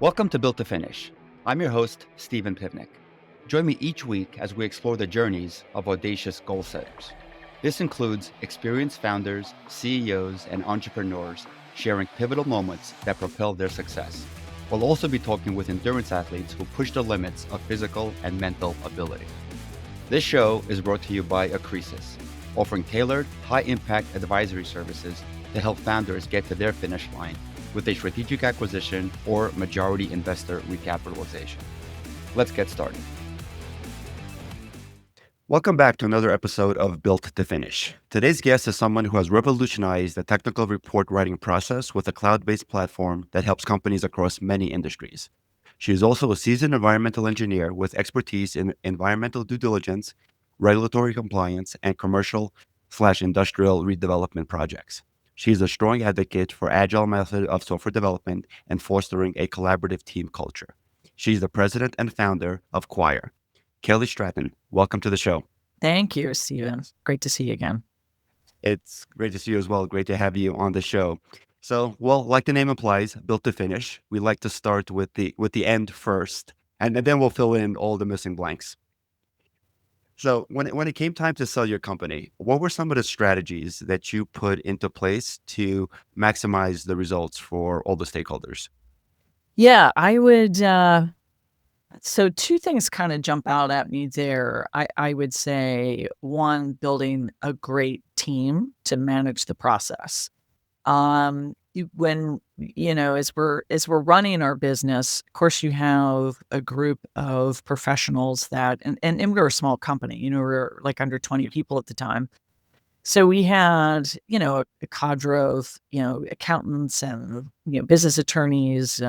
Welcome to Built to Finish. I'm your host, Stephen Pivnik. Join me each week as we explore the journeys of audacious goal setters. This includes experienced founders, CEOs, and entrepreneurs sharing pivotal moments that propel their success. We'll also be talking with endurance athletes who push the limits of physical and mental ability. This show is brought to you by Acresis, offering tailored, high-impact advisory services to help founders get to their finish line with a strategic acquisition or majority investor recapitalization. Let's get started. Welcome back to another episode of Built to Finish. Today's guest is someone who has revolutionized the technical report writing process with a cloud-based platform that helps companies across many industries. She is also a seasoned environmental engineer with expertise in environmental due diligence, regulatory compliance, and commercial/industrial redevelopment projects. She is a strong advocate for Agile method of software development and fostering a collaborative team culture. She's the president and founder of Quire. Kelly Stratton, welcome to the show. Thank you, Stephen. Great to see you again. It's great to see you as well. Great to have you on the show. So, well, like the name implies, built to finish. We like to start with the end first, and then we'll fill in all the missing blanks. So when it came time to sell your company, what were some of the strategies that you put into place to maximize the results for all the stakeholders? Yeah, I would. So two things kind of jump out at me there. I would say one, building a great team to manage the process. When as we're running our business, of course, you have a group of professionals that, and we're a small company. We're like under 20 people at the time. So we had, a cadre of, accountants and, business attorneys,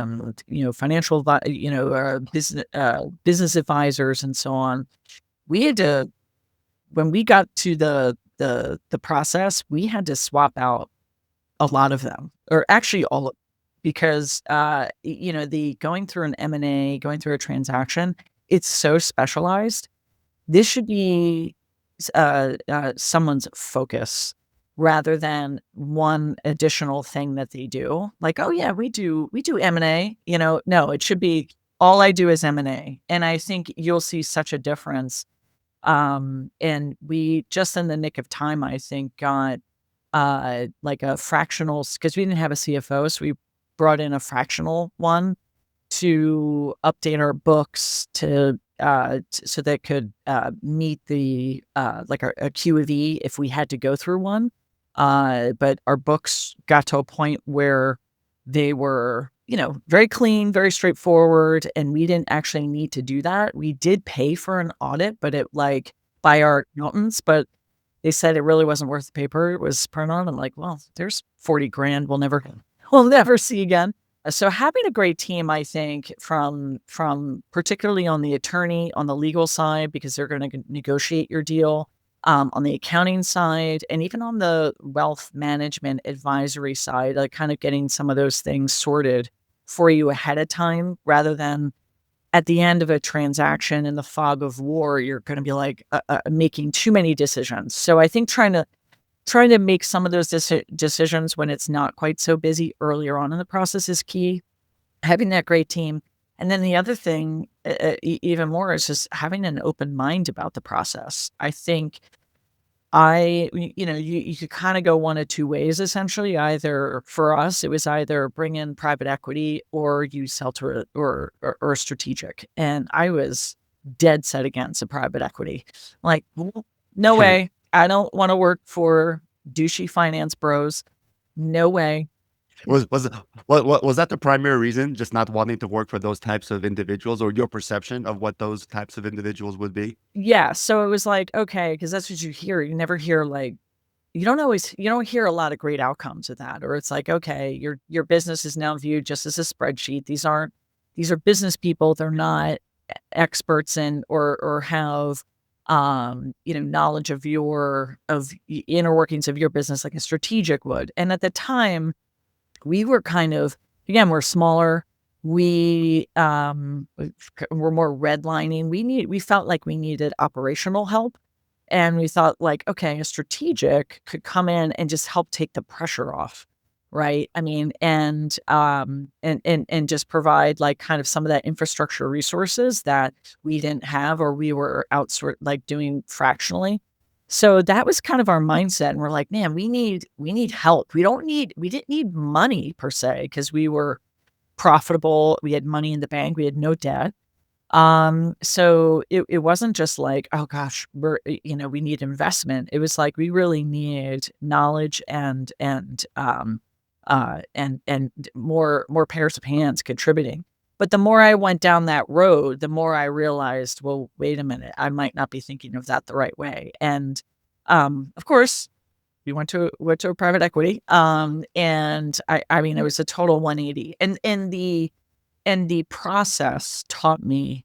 financial, business advisors and so on. We had to, when we got to the process, we had to swap out a lot of them, or actually all of, because, the going through an M&A, going through a transaction, it's so specialized. This should be someone's focus rather than one additional thing that they do. Like, oh yeah, we do M&A. No, it should be all I do is M&A, and I think you'll see such a difference. And we just in the nick of time, I think, got like a fractional, because we didn't have a CFO, so we brought in a fractional one to update our books to so that could meet the like a Q of E if we had to go through one. But our books got to a point where they were, very clean, very straightforward, and we didn't actually need to do that. We did pay for an audit, but by our accountants, but they said it really wasn't worth the paper it was printed on. I'm like, well, there's 40 grand we'll never see again. So having a great team, I think, from particularly on the attorney, on the legal side, because they're going to negotiate your deal, on the accounting side, and even on the wealth management advisory side, like kind of getting some of those things sorted for you ahead of time, rather than at the end of a transaction in the fog of war, you're going to be like making too many decisions. So I think trying to make some of those decisions when it's not quite so busy earlier on in the process is key. Having that great team. And then the other thing, even more, is just having an open mind about the process. I think you could kind of go one of two ways, essentially. Either, for us, it was either bring in private equity or you sell to or strategic. And I was dead set against a private equity. Like, no way. I don't want to work for douchey finance bros. No way. Was that the primary reason, just not wanting to work for those types of individuals, or your perception of what those types of individuals would be? Yeah. So it was like, okay, because that's what you hear. You never hear you don't hear a lot of great outcomes of that. Or it's like, okay, your business is now viewed just as a spreadsheet. These are business people. They're not experts in or have knowledge of inner workings of your business like a strategic would. And at the time, we were kind of, again, we're smaller. We were more redlining. We felt like we needed operational help. And we thought like, okay, a strategic could come in and just help take the pressure off right? I mean, and just provide like kind of some of that infrastructure resources that we didn't have or we were outsourced like doing fractionally. So that was kind of our mindset. And we're like, man, we need help. We didn't need money per se because we were profitable. We had money in the bank. We had no debt. So it wasn't just like, oh gosh, we need investment. It was like we really need knowledge and more pairs of hands contributing. But the more I went down that road, the more I realized, well, wait a minute, I might not be thinking of that the right way. And of course, we went to a private equity. And I mean, it was a total 180. And the process taught me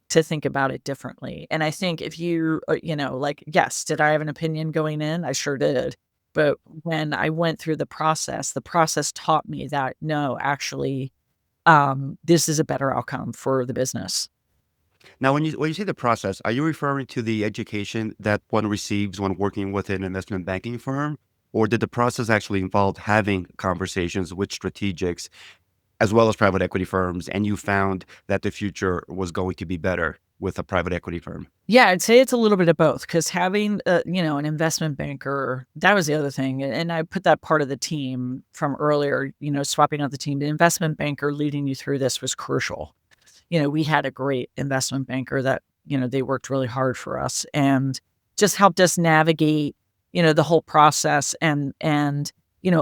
to think about it differently. And I think if you, like, yes, did I have an opinion going in? I sure did. But when I went through the process taught me that no, actually, this is a better outcome for the business. Now, when you say the process, are you referring to the education that one receives when working with an investment banking firm, or did the process actually involve having conversations with strategics as well as private equity firms, and you found that the future was going to be better with a private equity firm? Yeah, I'd say it's a little bit of both because having, an investment banker, that was the other thing. And I put that part of the team from earlier, swapping out the team. The investment banker leading you through this was crucial. We had a great investment banker that, they worked really hard for us and just helped us navigate, the whole process and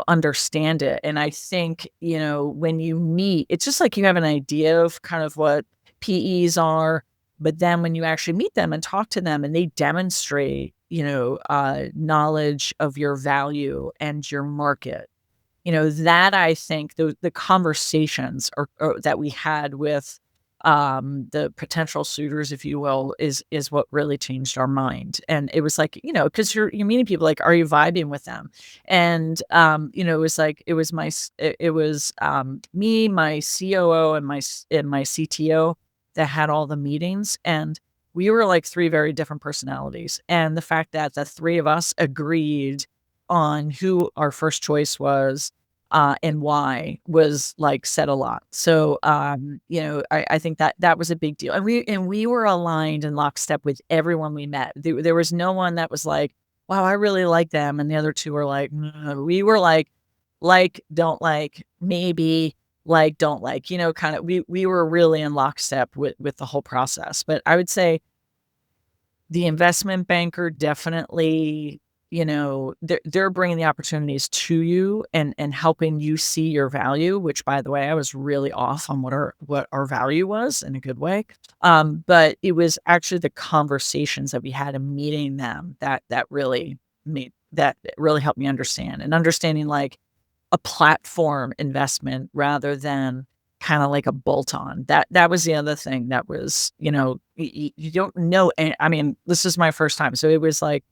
understand it. And I think, when you meet, it's just like you have an idea of kind of what PEs are, but then when you actually meet them and talk to them and they demonstrate, knowledge of your value and your market, that I think the conversations or that we had with, the potential suitors, if you will, is what really changed our mind. And it was like, because you're meeting people, like, are you vibing with them? And, it was like, it was, me, my COO, and my CTO that had all the meetings, and we were like 3 very different personalities. And the fact that the 3 of us agreed on who our first choice was, and why was, like, said a lot. So, I think that that was a big deal, and we were aligned in lockstep with everyone we met. There was no one that was like, "Wow, I really like them," and the other 2 were like, "Mm." We were like, don't like, maybe, like, don't like, kinda we were really in lockstep with the whole process. But I would say the investment banker definitely, they're bringing the opportunities to you and helping you see your value, which, by the way, I was really off on what our value was in a good way. But it was actually the conversations that we had in meeting them that really helped me understand and understanding, like, a platform investment rather than kinda like a bolt-on. That was the other thing that was, you don't know, and I mean, this is my first time, so it was, like,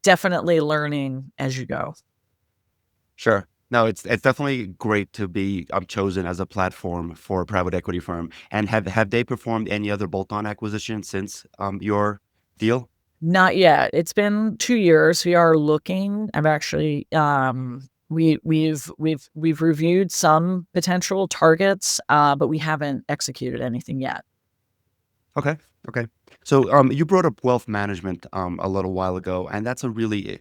definitely learning as you go. Sure. No, it's definitely great to be chosen as a platform for a private equity firm. And have they performed any other bolt-on acquisitions since your deal? Not yet. It's been 2 years. We are looking. I've actually, we've reviewed some potential targets, but we haven't executed anything yet. Okay. Okay. So you brought up wealth management a little while ago, and that's a really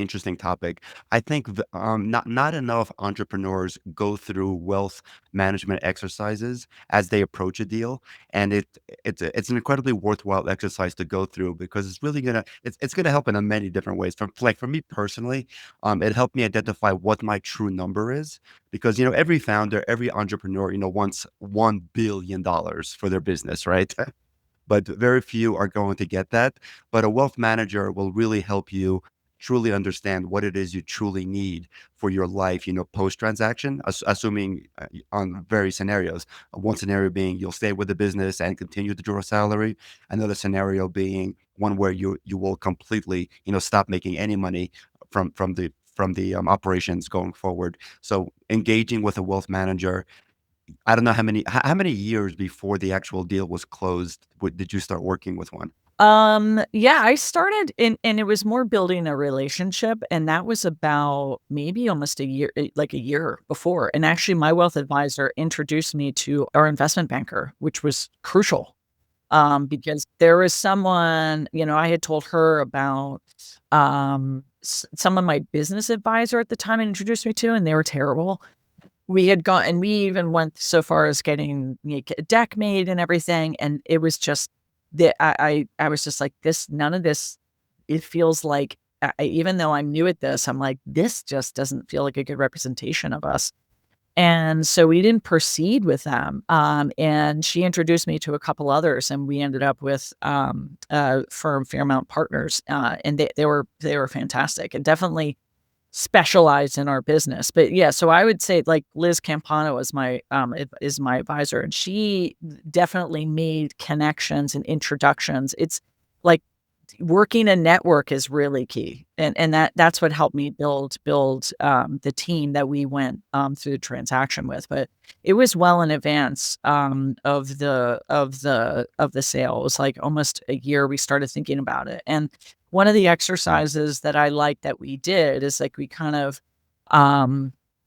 interesting topic. I think not enough entrepreneurs go through wealth management exercises as they approach a deal, and it's an incredibly worthwhile exercise to go through because it's gonna help in a many different ways. For me personally, it helped me identify what my true number is because every founder, every entrepreneur, wants $1 billion for their business, right? But very few are going to get that. But a wealth manager will really help you truly understand what it is you truly need for your life, post transaction, assuming on various scenarios. One scenario being you'll stay with the business and continue to draw a salary. Another scenario being one where you will completely, stop making any money from the operations going forward. So engaging with a wealth manager, I don't know how many years before the actual deal was closed did you start working with one? Yeah, I started and it was more building a relationship, and that was about maybe almost a year, like a year before. And actually, my wealth advisor introduced me to our investment banker, which was crucial. Because there was someone, I had told her about someone my business advisor at the time introduced me to, and they were terrible. We had gone and we even went so far as getting, a deck made and everything, and it was just that I was just like, "This none of this." It feels like, even though I'm new at this, I'm like, "This just doesn't feel like a good representation of us." And so we didn't proceed with them, and she introduced me to a couple others, and we ended up with, firm Fairmount Partners, and they were fantastic and definitely specialized in our business. But yeah, so I would say like Liz Campano is my advisor, and she definitely made connections and introductions. It's like working a network is really key. And that's what helped me build the team that we went through the transaction with. But it was well in advance of the sale. It was like almost a year we started thinking about it. And one of the exercises that I like that we did is like we kind of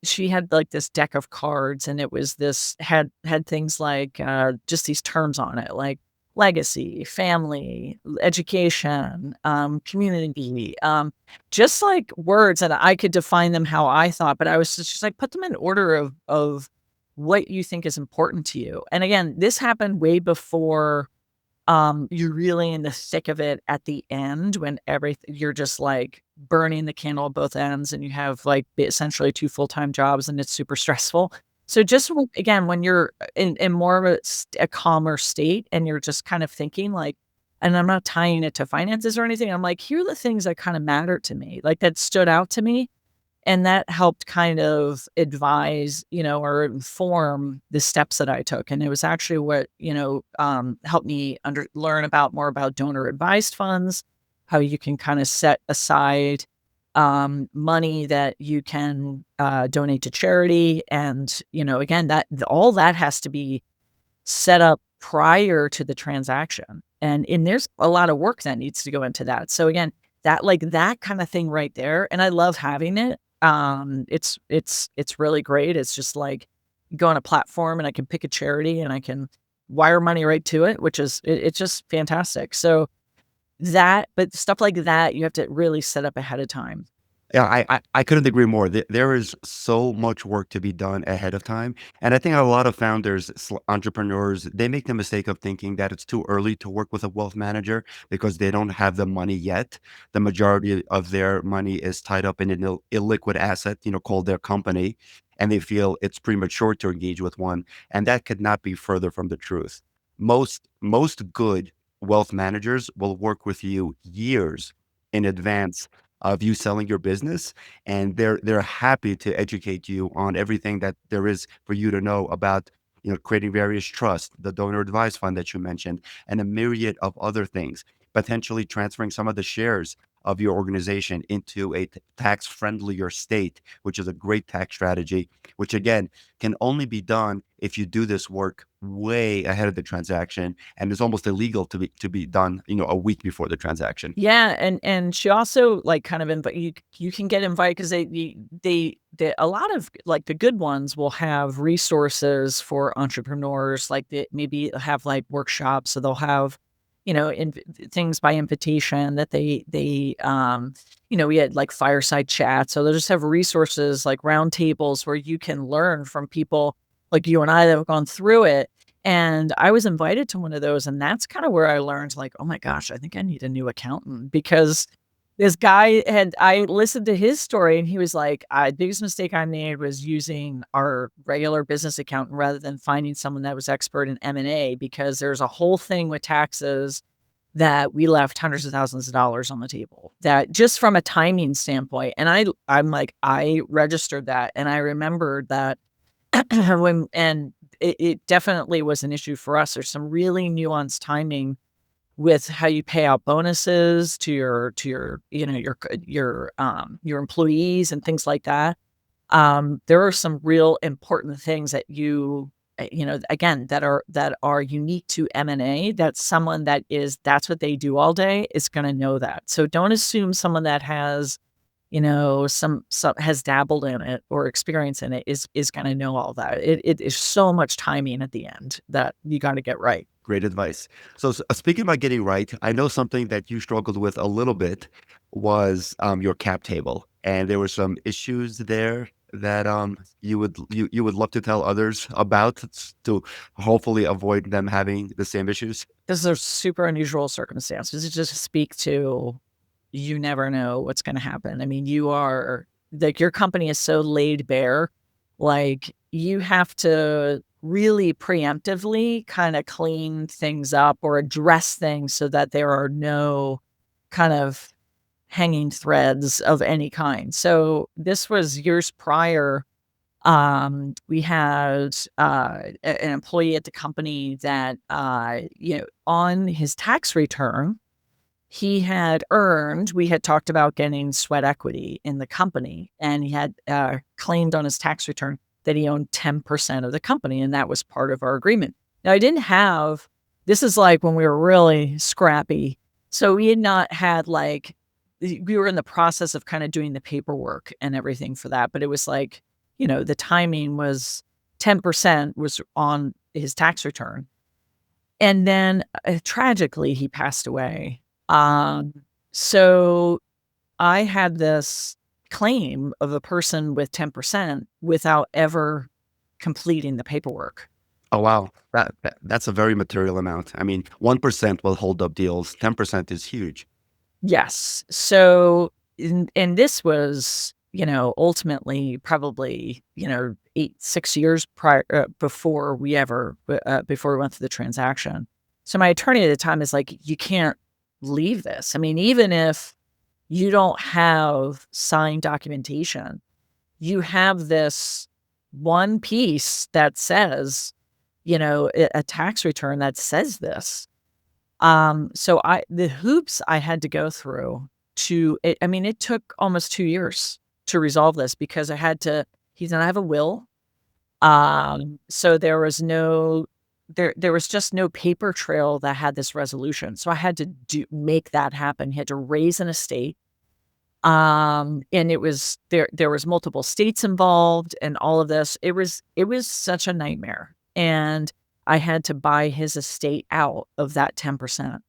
she had like this deck of cards, and it was this had things like just these terms on it, like legacy, family, education, community, just like words, and I could define them how I thought, but I was just like, put them in order of what you think is important to you. And again, this happened way before you're really in the thick of it at the end when everything you're just like burning the candle at both ends, and you have like essentially 2 full-time jobs, and it's super stressful. So just again, when you're in more of a calmer state, and you're just kind of thinking like, and I'm not tying it to finances or anything. I'm like, here are the things that kind of matter to me, like that stood out to me, and that helped kind of advise, or inform the steps that I took. And it was actually what, helped me learn about more about donor advised funds, how you can kind of set aside money that you can donate to charity. And, again, all that has to be set up prior to the transaction. And there's a lot of work that needs to go into that. So again, that kind of thing right there, and I love having it. It's really great. It's just like go on a platform, and I can pick a charity, and I can wire money right to it, which is it's just fantastic. So but stuff like that, you have to really set up ahead of time. Yeah, I couldn't agree more. There is so much work to be done ahead of time. And I think a lot of founders, entrepreneurs, they make the mistake of thinking that it's too early to work with a wealth manager because they don't have the money yet. The majority of their money is tied up in an illiquid asset, called their company, and they feel it's premature to engage with one. And that could not be further from the truth. Most good wealth managers will work with you years in advance of you selling your business, and they're happy to educate you on everything that there is for you to know about, creating various trusts, the donor advised fund that you mentioned, and a myriad of other things, potentially transferring some of the shares of your organization into a tax friendlier state, which is a great tax strategy, which again can only be done if you do this work way ahead of the transaction, and it's almost illegal to be done, a week before the transaction. Yeah, and she also, like, kind of invite you can get invited because they a lot of, like, the good ones will have resources for entrepreneurs, like, they maybe have, like, workshops, so they'll have, things by invitation that we had, like, fireside chats, so they'll just have resources, like, round tables where you can learn from people like you and I that have gone through it. And I was invited to one of those, and that's kinda where I learned, like, "Oh my gosh, I think I need a new accountant," because this guy I listened to his story, and he was like, biggest mistake I made was using our regular business accountant rather than finding someone that was expert in M&A, because there's a whole thing with taxes that we left hundreds of thousands of dollars on the table, that just from a timing standpoint." And I'm like, I registered that, and I remembered that it definitely was an issue for us. There's some really nuanced timing with how you pay out bonuses to your your employees and things like that. There are some real important things that you again, that are unique to M&A, that someone that's what they do all day is going to know that. So don't assume someone that has, some has dabbled in it or experience in it is going to know all that. It is so much timing at the end that you got to get right. Great advice. So, speaking about getting right, I know something that you struggled with a little bit was your cap table, and there were some issues there that you would love to tell others about to hopefully avoid them having the same issues. Those are super unusual circumstances. It just speak to, you never know what's going to happen. I mean, your company is so laid bare, like you have to really preemptively kind of clean things up or address things so that there are no kind of hanging threads of any kind. So this was years prior. We had an employee at the company that, on his tax return, we had talked about getting sweat equity in the company, and he had claimed on his tax return that he owned 10% of the company, and that was part of our agreement. Now, this is like when we were really scrappy. So we had not had we were in the process of kind of doing the paperwork and everything for that, but it was like, the timing was 10% was on his tax return. And then tragically, he passed away. So I had this claim of a person with 10% without ever completing the paperwork. Oh wow, that's a very material amount. I mean, 1% will hold up deals. 10% is huge. Yes. So, and this was, ultimately probably, 6 years prior, before we went through the transaction. So my attorney at the time is like, you can't leave this. I mean, even if you don't have signed documentation, you have this one piece that says, a tax return that says this. So the hoops I had to go through it took almost 2 years to resolve this because he didn't have a will. So there was just no paper trail that had this resolution. So I had to make that happen. He had to raise an estate. And it was there was multiple states involved and all of this. It was such a nightmare. And I had to buy his estate out of that 10%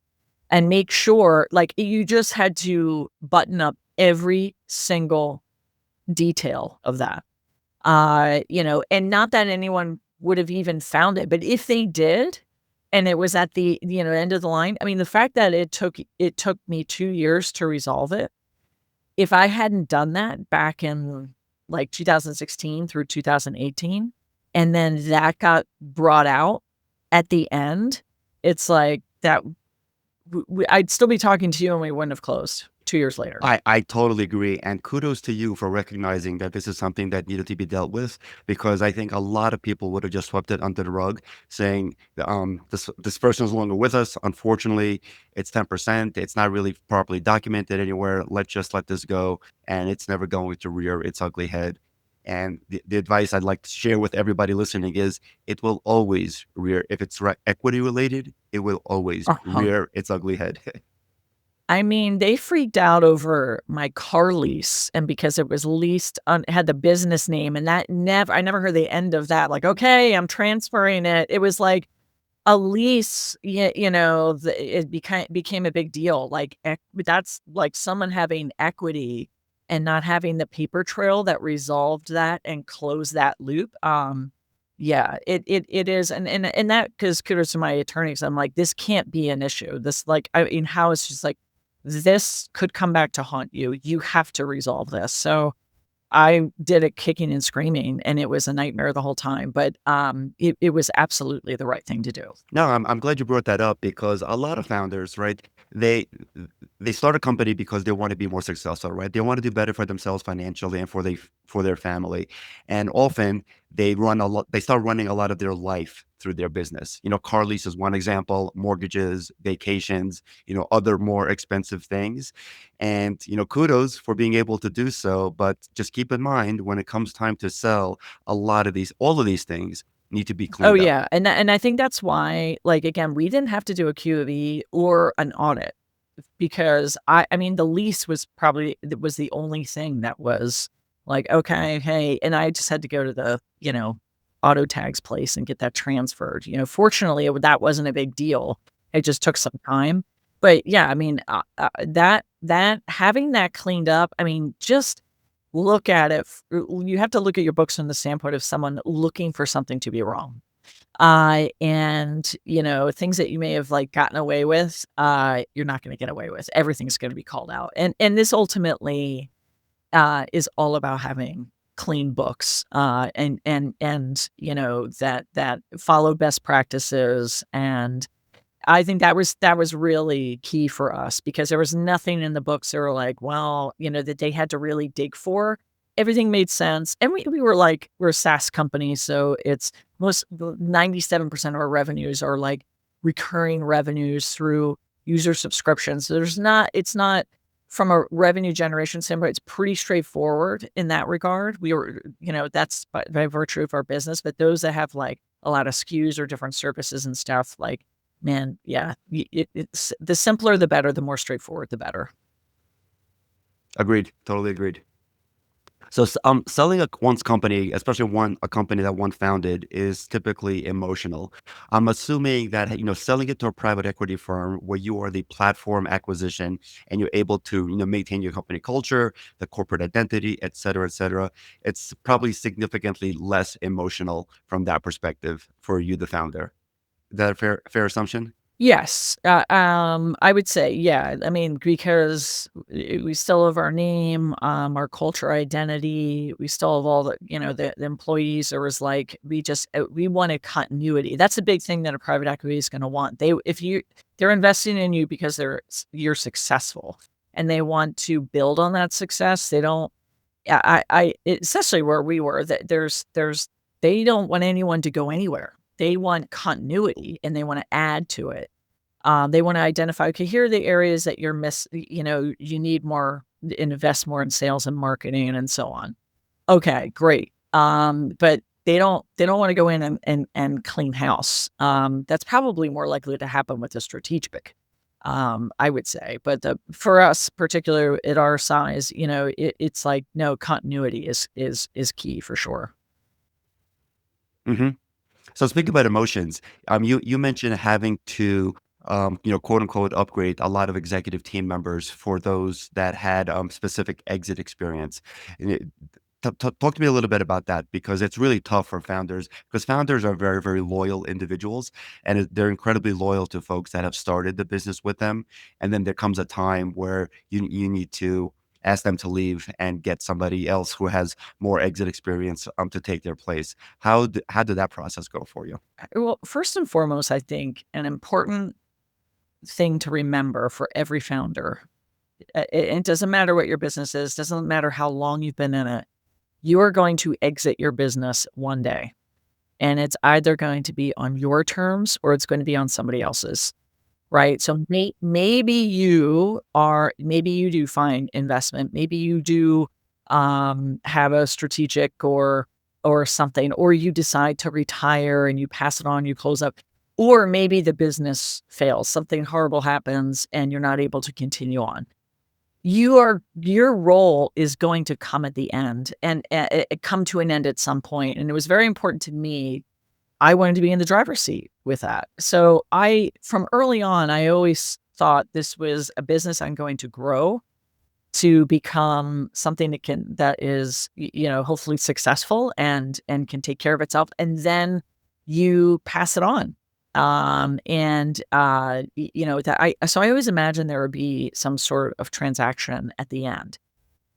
and make sure, you just had to button up every single detail of that. And not that anyone would have even found it, but if they did, and it was at the, end of the line, I mean, the fact that it took me 2 years to resolve it, if I hadn't done that back in 2016 through 2018, and then that got brought out at the end, it's like that I'd still be talking to you and we wouldn't have closed 2 years later. I totally agree. And kudos to you for recognizing that this is something that needed to be dealt with, because I think a lot of people would have just swept it under the rug saying, this person is no longer with us. Unfortunately, it's 10%. It's not really properly documented anywhere. Let's just let this go. And it's never going to rear its ugly head. And the advice I'd like to share with everybody listening is it will always rear, if it's equity related, it will always rear its ugly head. I mean, they freaked out over my car lease, and because it was leased had the business name, and I never heard the end of that. Like, okay, I'm transferring it. It was like a lease, it became a big deal. That's like someone having equity and not having the paper trail that resolved that and closed that loop. Yeah, it is. And that, because kudos to my attorneys, I'm like, this can't be an issue. How it's just like, this could come back to haunt you. You have to resolve this. So I did it kicking and screaming, and it was a nightmare the whole time, but it was absolutely the right thing to do. No, I'm glad you brought that up, because a lot of founders, right, they start a company because they want to be more successful, right? They want to do better for themselves financially and for their family. And often they start running a lot of their life through their business. Car lease is one example, mortgages, vacations, other more expensive things. And, kudos for being able to do so. But just keep in mind, when it comes time to sell all of these things, need to be Oh cleaned up. yeah, and I think that's why, like, again, we didn't have to do a QOV or an audit because I mean, the lease was probably was the only thing that was like, okay, hey, and I just had to go to the, auto tags place and get that transferred. Fortunately, that wasn't a big deal. It just took some time. But yeah, I mean, that having that cleaned up, I mean, just look at it. You have to look at your books from the standpoint of someone looking for something to be wrong. And, things that you may have, like, gotten away with, you're not gonna get away with. Everything's gonna be called out. And this ultimately, is all about having clean books, and that follow best practices, and I think that was really key for us because there was nothing in the books that were like, well, that they had to really dig for. Everything made sense. And we were like, we're a SaaS company, so it's 97% of our revenues are like recurring revenues through user subscriptions. So it's not from a revenue generation standpoint, it's pretty straightforward in that regard. We were, that's by virtue of our business, but those that have like a lot of SKUs or different services and stuff, like, man, yeah, it's the simpler the better, the more straightforward the better. Agreed. Totally agreed. So, selling one's company, especially a company that one founded, is typically emotional. I'm assuming that selling it to a private equity firm where you are the platform acquisition and you're able to maintain your company culture, the corporate identity, et cetera, et cetera. It's probably significantly less emotional from that perspective for you, the founder. Is that a fair assumption? Yes, I would say, yeah. I mean, because we still have our name, our culture, identity. We still have all the employees. There was like we wanted continuity. That's a big thing that a private equity is going to want. They're investing in you because you're successful, and they want to build on that success. They don't. Yeah, especially where we were, that they don't want anyone to go anywhere. They want continuity and they want to add to it. They want to identify, okay, here are the areas that you need more, invest more in sales and marketing and so on. Okay, great. But they don't want to go in and clean house. That's probably more likely to happen with a strategic, I would say. But for us, particularly at our size, it's like, no, continuity is key for sure. hmm So speaking about emotions, you mentioned having to quote unquote upgrade a lot of executive team members for those that had specific exit experience. And talk to me a little bit about that because it's really tough for founders because founders are very, very loyal individuals and they're incredibly loyal to folks that have started the business with them. And then there comes a time where you need to ask them to leave and get somebody else who has more exit experience to take their place. How did that process go for you? Well, first and foremost, I think an important thing to remember for every founder, it doesn't matter what your business is, doesn't matter how long you've been in it, you are going to exit your business one day. And it's either going to be on your terms or it's going to be on somebody else's. Right. So maybe you do find investment. Maybe you do have a strategic or something, or you decide to retire and you pass it on, you close up, or maybe the business fails, something horrible happens and you're not able to continue on. Your role is going to come at the end and it come to an end at some point. And it was very important to me. I wanted to be in the driver's seat with that. So from early on, I always thought this was a business I'm going to grow to become something that is, hopefully successful and can take care of itself. And then you pass it on. So I always imagine there would be some sort of transaction at the end.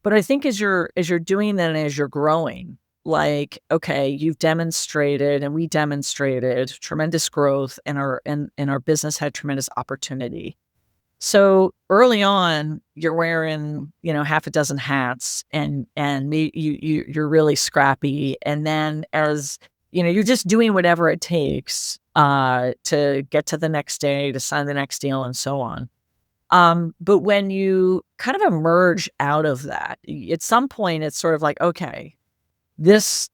But I think as you're doing that and as you're growing, like, okay, you've demonstrated and we demonstrated tremendous growth and our business had tremendous opportunity. So early on, you're wearing, half a dozen hats and you're really scrappy. And then as you're just doing whatever it takes to get to the next day, to sign the next deal and so on. But when you kind of emerge out of that, at some point, it's sort of like, okay, this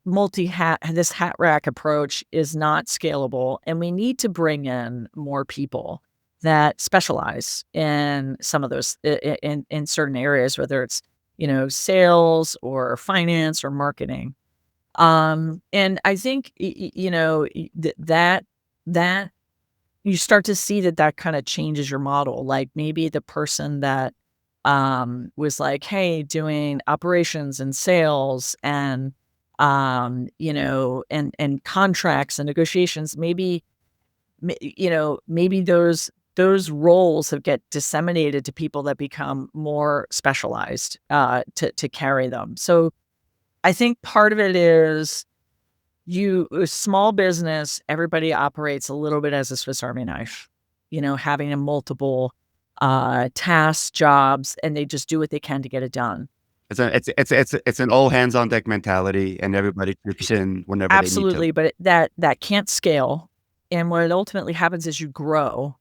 this hat rack approach is not scalable, and we need to bring in more people that specialize in some of those in certain areas, whether it's, sales or finance or marketing. And I think, that you start to see that kind of changes your model. Like maybe the person that was like, hey, doing operations and sales and and contracts and negotiations, maybe those roles have get disseminated to people that become more specialized to carry them. So I think part of it is a small business, everybody operates a little bit as a Swiss Army knife, having a multiple tasks, jobs, and they just do what they can to get it done. It's an all hands on deck mentality, and everybody chips in whenever they need to. Absolutely, but that can't scale. And what ultimately happens is you grow.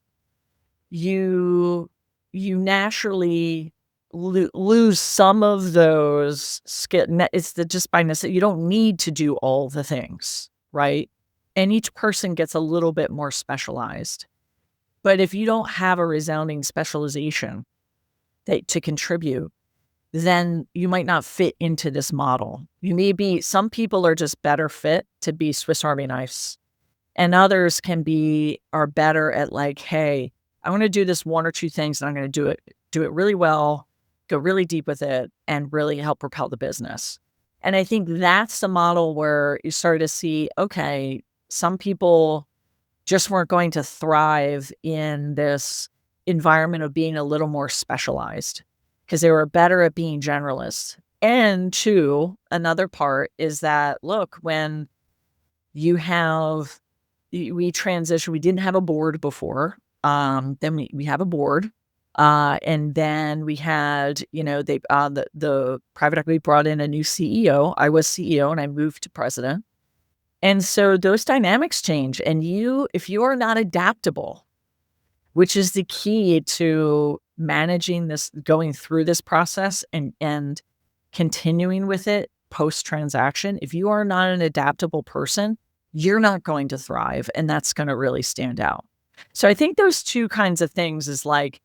You naturally lose some of those skill. It's just by necessity. You don't need to do all the things, right? And each person gets a little bit more specialized. But if you don't have a resounding specialization to contribute, then you might not fit into this model. Some people are just better fit to be Swiss Army knives, and others are better at like, hey, I want to do this one or two things, and I'm going to do it really well, go really deep with it, and really help propel the business. And I think that's the model where you start to see, okay, some people just weren't going to thrive in this environment of being a little more specialized because they were better at being generalists. And two, another part is that, look, when we transitioned, we didn't have a board before. Then we have a board. And then we had, the private equity brought in a new CEO. I was CEO and I moved to president. And so those dynamics change. And if you are not adaptable, which is the key to managing this, going through this process and continuing with it post-transaction, if you are not an adaptable person, you're not going to thrive. And that's going to really stand out. So I think those two kinds of things is like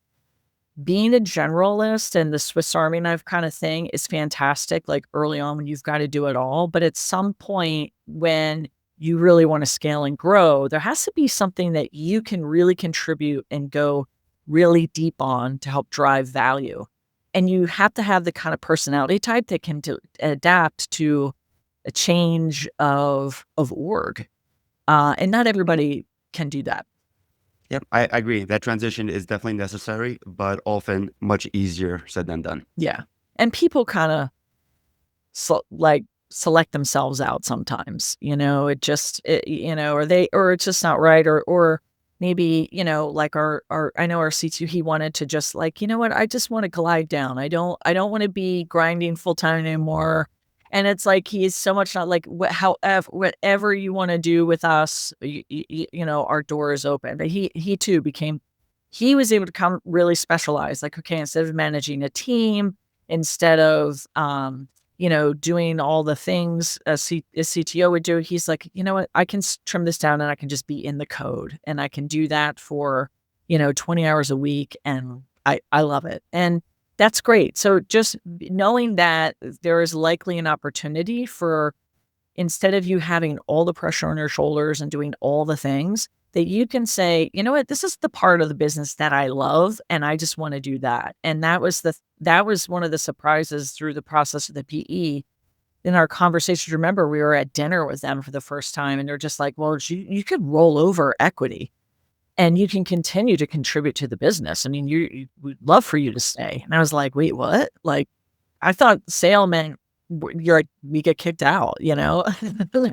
being a generalist and the Swiss Army knife kind of thing is fantastic, like early on when you've got to do it all. But at some point when you really want to scale and grow, there has to be something that you can really contribute and go really deep on to help drive value. And you have to have the kind of personality type that can adapt to a change of org. And not everybody can do that. Yep, I agree. That transition is definitely necessary, but often much easier said than done. Yeah. And people kind of select themselves out sometimes, or it's just not right. Or maybe, like I know our C2, he wanted to just like, I just want to glide down. I don't want to be grinding full time anymore. And it's like, he is so much not like, whatever you want to do with us, our door is open. But he too he was able to come really specialized. Like, okay, instead of managing a team, instead of, doing all the things a CTO would do, he's like, you know what, I can trim this down and I can just be in the code and I can do that for, 20 hours a week. And I love it. And that's great. So just knowing that there is likely an opportunity for, instead of you having all the pressure on your shoulders and doing all the things, that you can say, you know what, this is the part of the business that I love, and I just want to do that. And that was one of the surprises through the process of the PE. In our conversations, remember, we were at dinner with them for the first time, and they're just like, well, you could roll over equity and you can continue to contribute to the business. I mean, we'd love for you to stay. And I was like, wait, what? Like, I thought sale meant we get kicked out, They're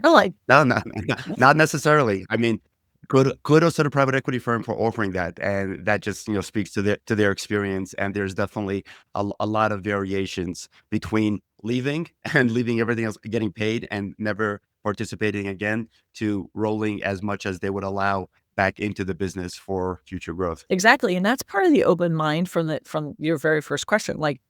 like, No, not necessarily. I mean, kudos to the private equity firm for offering that, and that just speaks to their experience. And there's definitely a lot of variations between leaving and leaving everything else, getting paid and never participating again, to rolling as much as they would allow back into the business for future growth. Exactly. And that's part of the open mind from your very first question. Like,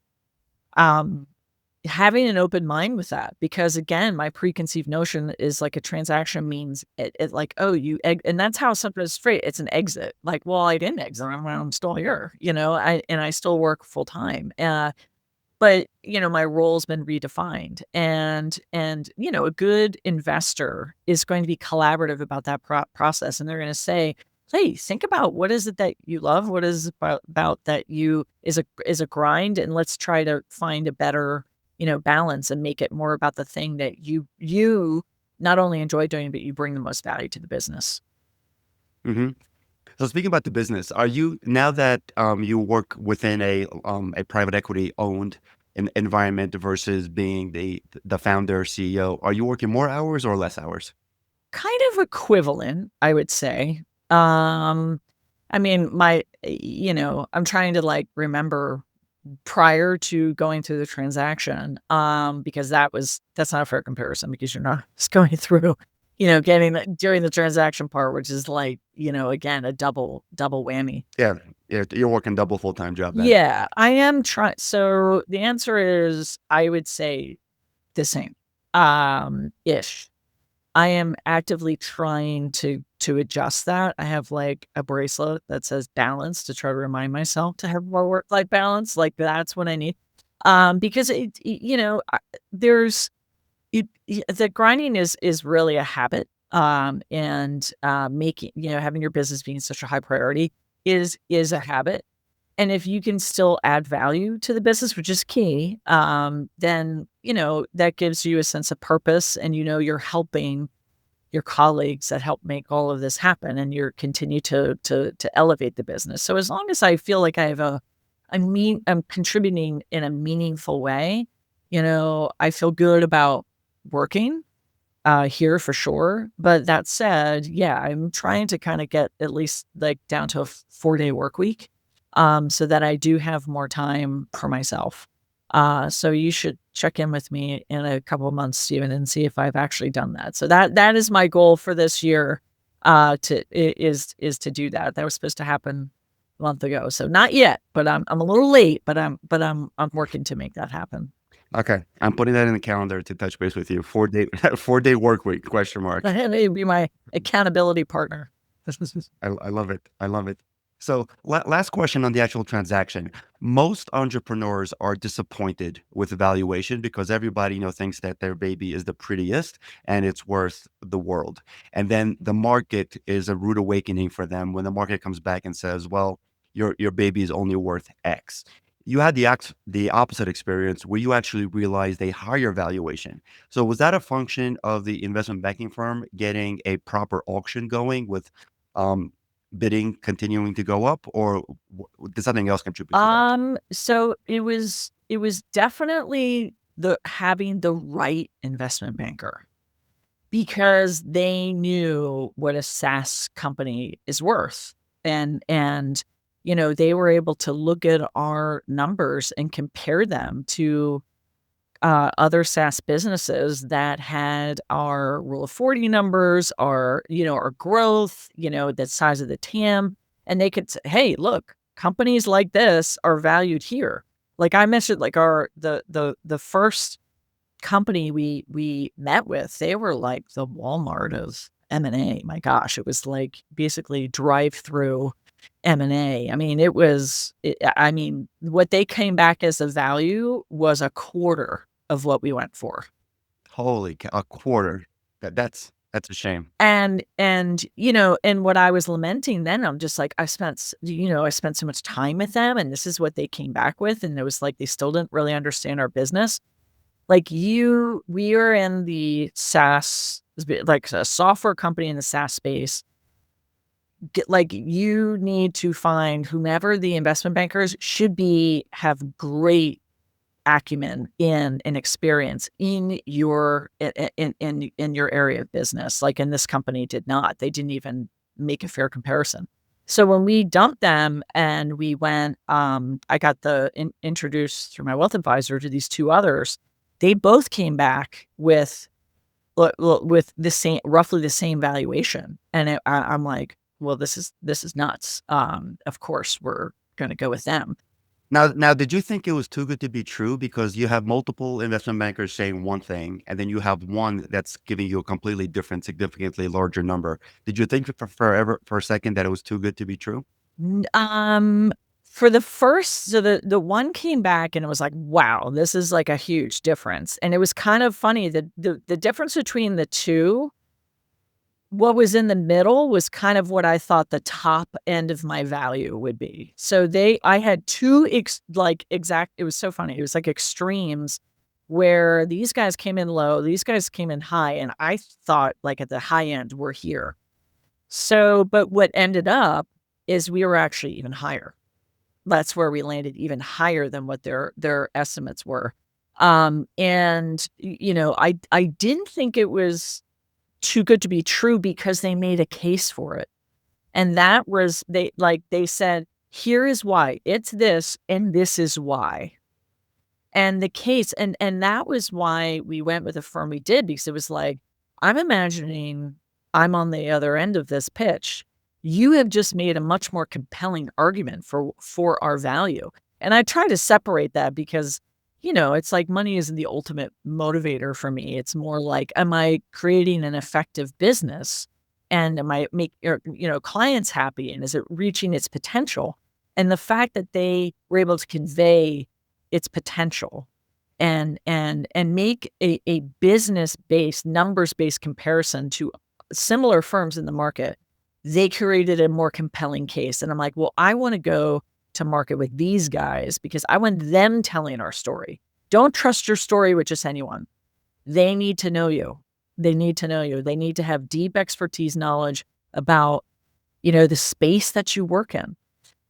having an open mind with that, because again, my preconceived notion is like a transaction means it like, oh, and that's how something is straight. It's an exit. Like, well, I didn't exit. I'm still here, I still work full time. But my role's been redefined, and a good investor is going to be collaborative about that process, and they're going to say, hey, think about what is it that you love, what is about that you is a grind, and let's try to find a better balance and make it more about the thing that you not only enjoy doing, but you bring the most value to the business. Hmm. So speaking about the business, are you now that you work within a private equity owned environment versus being the founder CEO, are you working more hours or less hours? Kind of equivalent, I would say. Um, I mean, I'm trying to like remember prior to going through the transaction, because that's not a fair comparison, because you're not just going through, during the transaction part, which is like, again, a double whammy. Yeah, yeah, you're working double full time job then. Yeah, I am trying. So the answer is, I would say the same, ish. I am actively trying to adjust that. I have like a bracelet that says balance to try to remind myself to have more work-life balance. Like that's what I need. Because there's the grinding is really a habit. And making, having your business being such a high priority is a habit. And if you can still add value to the business, which is key, then, that gives you a sense of purpose, and, you're helping your colleagues that help make all of this happen, and you're continue to elevate the business. So as long as I feel like I'm contributing in a meaningful way, I feel good about working here for sure. But that said, yeah, I'm trying to kind of get at least like down to a 4-day work week, so that I do have more time for myself. So you should check in with me in a couple of months, Stephen, and see if I've actually done that. So that is my goal for this year, is to do that. That was supposed to happen a month ago, so not yet. But I'm a little late, but I'm working to make that happen. Okay, I'm putting that in the calendar to touch base with you. 4-day 4-day work week question mark. It'd be my accountability partner. I love it. I love it. So last question on the actual transaction. Most entrepreneurs are disappointed with the valuation because everybody, thinks that their baby is the prettiest and it's worth the world. And then the market is a rude awakening for them when the market comes back and says, well, your baby is only worth X. You had the opposite experience where you actually realized a higher valuation. So was that a function of the investment banking firm getting a proper auction going with um, bidding continuing to go up, or did something else contribute to that? So it was definitely having the right investment banker, because they knew what a SaaS company is worth. And they were able to look at our numbers and compare them to other SaaS businesses that had our Rule of 40 numbers, our growth, the size of the TAM, and they could say, hey, look, companies like this are valued here. Like I mentioned, like the first company we met with, they were like the Walmart of M&A. My gosh, it was like basically drive-through M&A. I mean, what they came back as a value was a quarter of what we went for. Holy cow, a quarter. That's a shame. And what I was lamenting then, I'm just like, I spent so much time with them, and this is what they came back with. And it was like, they still didn't really understand our business. Like we are in the SaaS, like a software company in the SaaS space. You need to find whomever the investment bankers should have great acumen and experience in your area of business. Like in this company did not. They didn't even make a fair comparison. So when we dumped them and we went, I got introduced through my wealth advisor to these two others. They both came back with roughly the same valuation, and I'm like, well, this is nuts. Of course, we're going to go with them. Now, did you think it was too good to be true? Because you have multiple investment bankers saying one thing, and then you have one that's giving you a completely different, significantly larger number. Did you think for a second that it was too good to be true? N For the first, so the one came back and it was like, "Wow, this is like a huge difference." And it was kind of funny that the difference between the 2, what was in the middle was kind of what I thought the top end of my value would be. So I had 2 exact, it was so funny. It was like extremes where these guys came in low, these guys came in high, and I thought like at the high end, we're here. So, but what ended up is we were actually even higher. That's where we landed, even higher than what their estimates were. And I didn't think it was too good to be true because they made a case for it. And that was, they said, here is why. It's this and this is why. And the case, and that was why we went with the firm we did, because it was like, I'm imagining I'm on the other end of this pitch. You have just made a much more compelling argument for our value. And I try to separate that because, it's like money isn't the ultimate motivator for me. It's more like, am I creating an effective business? And am I clients happy? And is it reaching its potential? And the fact that they were able to convey its potential and make a business-based, numbers-based comparison to similar firms in the market, they created a more compelling case. And I'm like, well, I want to go to market with these guys because I want them telling our story. Don't trust your story with just anyone. They need to know you. They need to know you. They need to have deep expertise knowledge about, the space that you work in.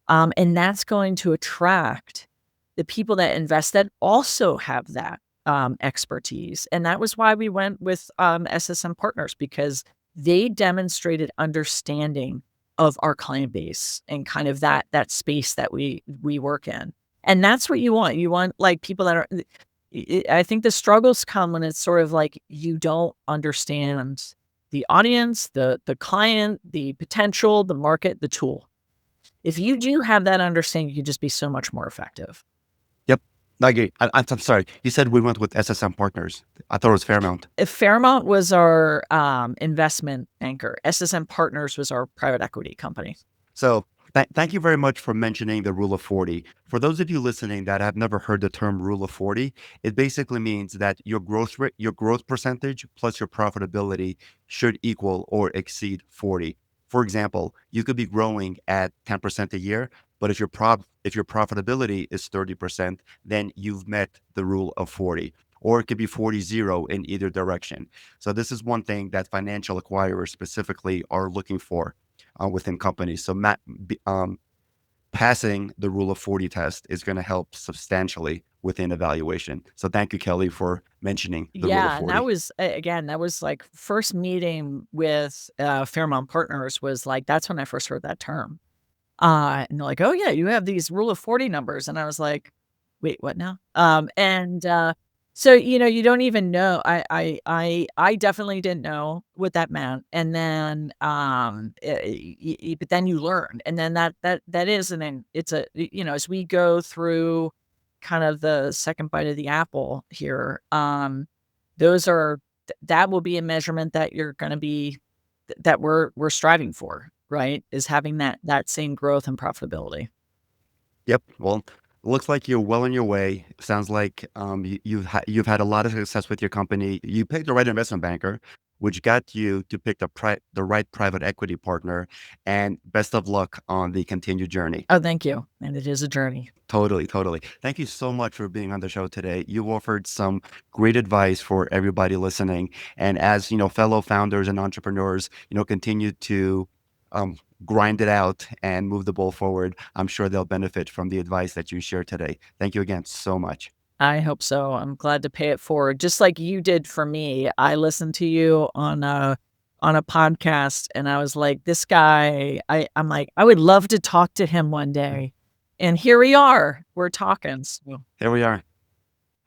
And that's going to attract the people that invest that also have that expertise. And that was why we went with SSM Partners, because they demonstrated understanding of our client base and kind of that space that we work in. And that's what you want. You want like people that are, I think the struggles come when it's sort of like you don't understand the audience, the client, the potential, the market, the tool. If you do have that understanding, you can just be so much more effective. Yep. I agree. I'm sorry. You said we went with SSM Partners. I thought it was Fairmount. Fairmount was our investment anchor. SSM Partners was our private equity company. So thank you very much for mentioning the rule of 40. For those of you listening that have never heard the term rule of 40, it basically means that your growth rate, your growth percentage plus your profitability should equal or exceed 40. For example, you could be growing at 10% a year, but if your profitability is 30%, then you've met the rule of 40. Or it could be 40-0 in either direction. So this is one thing that financial acquirers specifically are looking for within companies. So passing the rule of 40 test is going to help substantially within evaluation. So thank you, Kelly, for mentioning the rule of Yeah, 40. and that was, again, that was like first meeting with Fairmount Partners was like, that's when I first heard that term. And they're like, oh yeah, you have these rule of 40 numbers. And I was like, wait, what now? So, you don't even know. I definitely didn't know what that meant. And then, but then you learn, and then that is, and then it's as we go through kind of the second bite of the apple here, that will be a measurement that you're going to be, that we're striving for, right? Is having that same growth and profitability. Yep. Well, looks like you're well on your way. Sounds like you've had a lot of success with your company. You picked the right investment banker, which got you to pick the right private equity partner. And best of luck on the continued journey. Oh, thank you. And it is a journey. Totally, totally. Thank you so much for being on the show today. You offered some great advice for everybody listening. And as fellow founders and entrepreneurs, continue to um, grind it out and move the ball forward. I'm sure they'll benefit from the advice that you shared today. Thank you again so much. I hope so. I'm glad to pay it forward, just like you did for me. I listened to you on a podcast, and I was like, this guy. I'm like, I would love to talk to him one day. And here we are. We're talking. So. Here we are.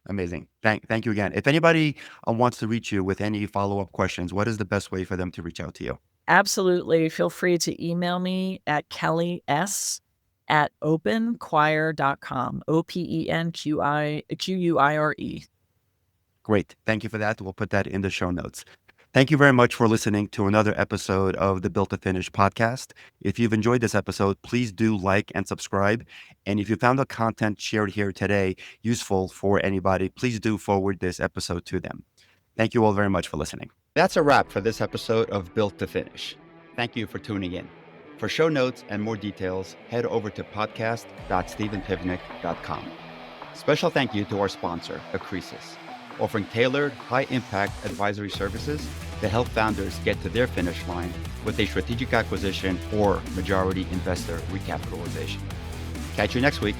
Amazing. Thank you again. If anybody wants to reach you with any follow-up questions, what is the best way for them to reach out to you? Absolutely. Feel free to email me at kellys at openquire.com, OPENQUIRE. Great. Thank you for that. We'll put that in the show notes. Thank you very much for listening to another episode of the Built to Finish podcast. If you've enjoyed this episode, please do like and subscribe. And if you found the content shared here today useful for anybody, please do forward this episode to them. Thank you all very much for listening. That's a wrap for this episode of Built to Finish. Thank you for tuning in. For show notes and more details, head over to podcast.stephenpivnik.com. Special thank you to our sponsor, Acresis, offering tailored, high-impact advisory services that help founders get to their finish line with a strategic acquisition or majority investor recapitalization. Catch you next week.